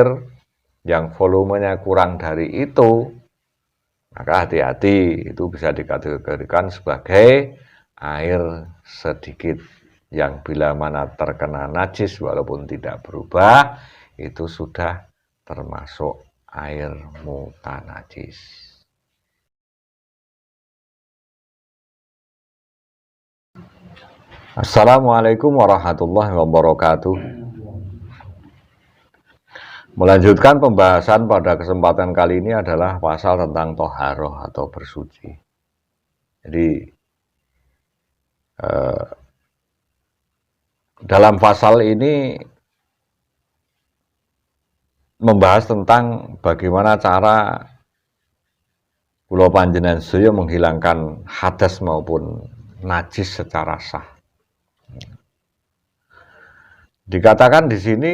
air yang volumenya kurang dari itu, maka hati-hati, itu bisa dikategorikan sebagai air sedikit, yang bila mana terkena najis walaupun tidak berubah, itu sudah termasuk air mutanajis. Assalamualaikum warahmatullahi wabarakatuh. Melanjutkan pembahasan pada kesempatan kali ini adalah pasal tentang toharoh atau bersuci. Jadi dalam pasal ini membahas tentang bagaimana cara kula panjenengan sedaya menghilangkan hadas maupun najis secara sah. Dikatakan di sini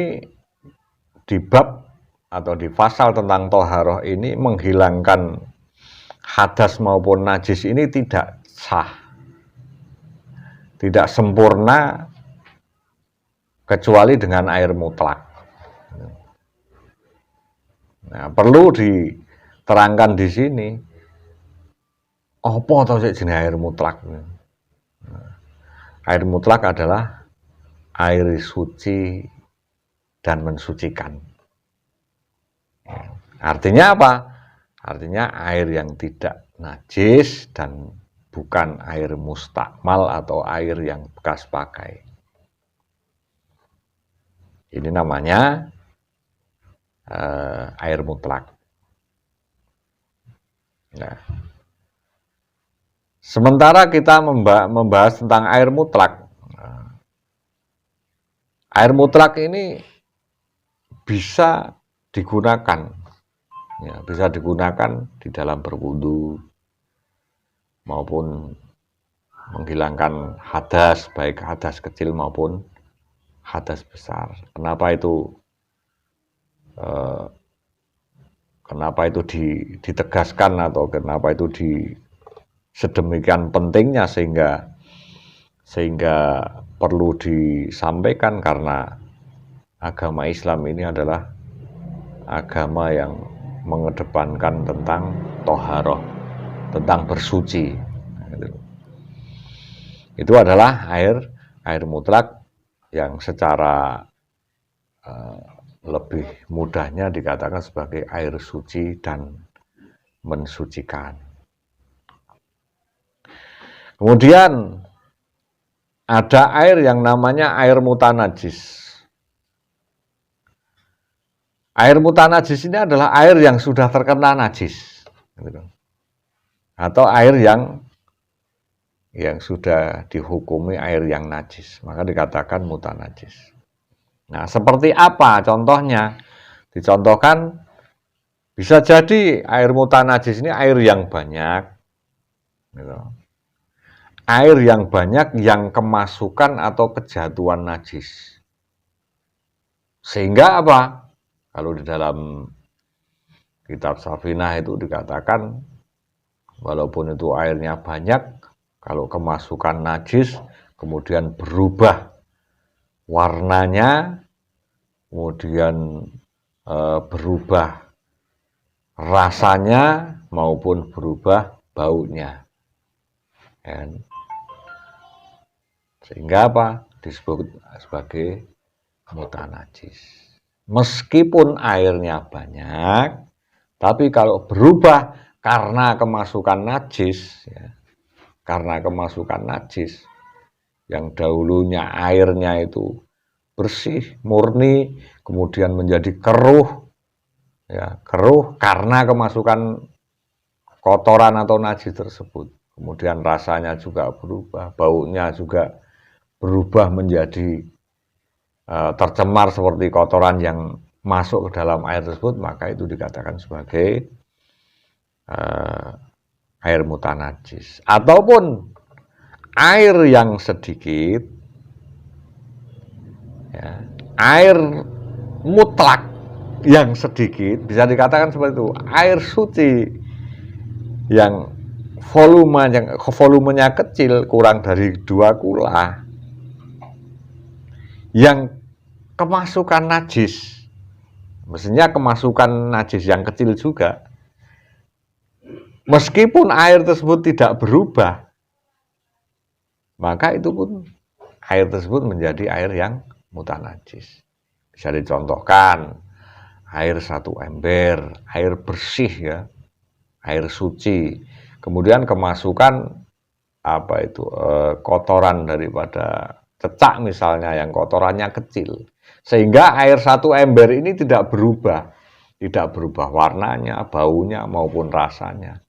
di bab atau di pasal tentang toharoh ini, menghilangkan hadas maupun najis ini tidak sah, tidak sempurna kecuali dengan air mutlak. Nah, perlu diterangkan di sini, apa to sik jenenge air mutlak? Air mutlak adalah air suci dan mensucikan. Artinya apa? Artinya air yang tidak najis dan bukan air mustakmal atau air yang bekas pakai. Ini namanya air mutlak. Nah, sementara kita membahas tentang air mutlak. Air mutlak ini bisa digunakan, ya, bisa digunakan di dalam berwudu maupun menghilangkan hadas, baik hadas kecil maupun hadas besar. Kenapa itu ditegaskan atau kenapa itu sedemikian pentingnya sehingga perlu disampaikan? Karena agama Islam ini adalah agama yang mengedepankan tentang toharoh, tentang bersuci. Itu adalah air mutlak yang secara lebih mudahnya dikatakan sebagai air suci dan mensucikan. Kemudian ada air yang namanya air mutanajis. Air mutanajis ini adalah air yang sudah terkena najis, atau air yang sudah dihukumi air yang najis, maka dikatakan mutanajis. Nah, seperti apa contohnya? Dicontohkan, bisa jadi air mutanajis ini air yang banyak, air yang banyak yang kemasukan atau kejatuhan najis. Sehingga apa? Kalau di dalam kitab Safinah itu dikatakan, walaupun itu airnya banyak, kalau kemasukan najis, kemudian berubah warnanya, kemudian berubah rasanya, maupun berubah baunya. Sehingga apa? Disebut sebagai mutanajis. Meskipun airnya banyak, tapi kalau berubah karena kemasukan najis, ya, karena kemasukan najis, yang dahulunya airnya itu bersih, murni, kemudian menjadi keruh, ya, keruh karena kemasukan kotoran atau najis tersebut. Kemudian rasanya juga berubah, baunya juga berubah menjadi tercemar seperti kotoran yang masuk ke dalam air tersebut, maka itu dikatakan sebagai air mutanajis. Ataupun air yang sedikit, ya, air mutlak yang sedikit, bisa dikatakan seperti itu, air suci yang volumenya kecil, kurang dari 2 kula, yang kemasukan najis, Mestinya kemasukan najis yang kecil juga. Meskipun air tersebut tidak berubah, maka itu pun air tersebut menjadi air yang mutanajis. Bisa dicontohkan, air satu ember, air bersih ya, air suci. Kemudian kemasukan kotoran daripada cecak misalnya yang kotorannya kecil. Sehingga air satu ember ini tidak berubah warnanya, baunya maupun rasanya.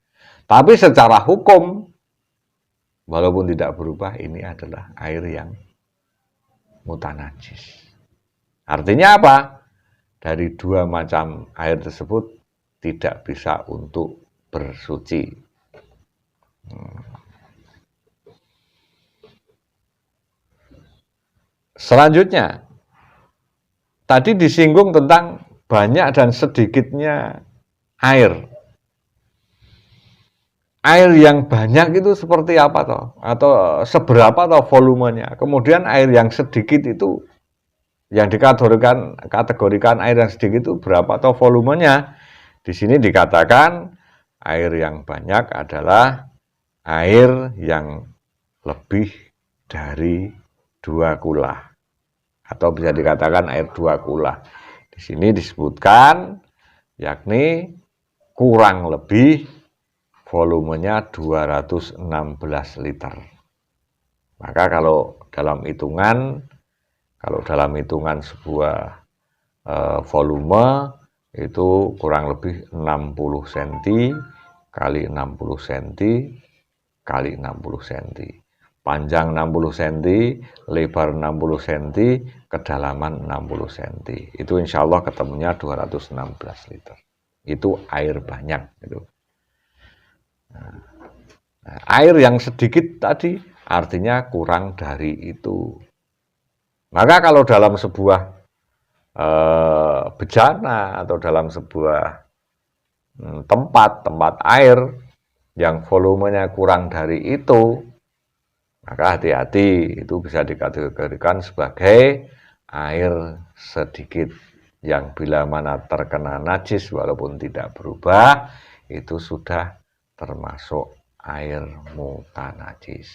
Tapi secara hukum, walaupun tidak berubah, ini adalah air yang mutanajis. Artinya apa? Dari dua macam air tersebut tidak bisa untuk bersuci. Selanjutnya, tadi disinggung tentang banyak dan sedikitnya air. Air yang banyak itu seperti apa toh? Atau seberapa toh volumenya? Kemudian air yang sedikit itu yang kategorikan air yang sedikit itu berapa toh volumenya? Di sini dikatakan air yang banyak adalah air yang lebih dari 2 kula. Atau bisa dikatakan air 2 kula. Di sini disebutkan yakni kurang lebih volumenya 216 liter. Maka kalau dalam hitungan sebuah volume itu kurang lebih 60 cm kali 60 cm kali 60 cm. Panjang 60 cm, lebar 60 cm, kedalaman 60 cm. Itu insya Allah ketemunya 216 liter. Itu air banyak. Itu. Nah, air yang sedikit tadi artinya kurang dari itu. Maka kalau dalam sebuah bejana atau dalam sebuah tempat air yang volumenya kurang dari itu, maka hati-hati, itu bisa dikategorikan sebagai air sedikit yang bila mana terkena najis walaupun tidak berubah, itu sudah termasuk air mutanajis.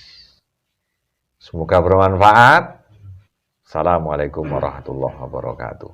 Semoga bermanfaat. Assalamualaikum warahmatullahi wabarakatuh.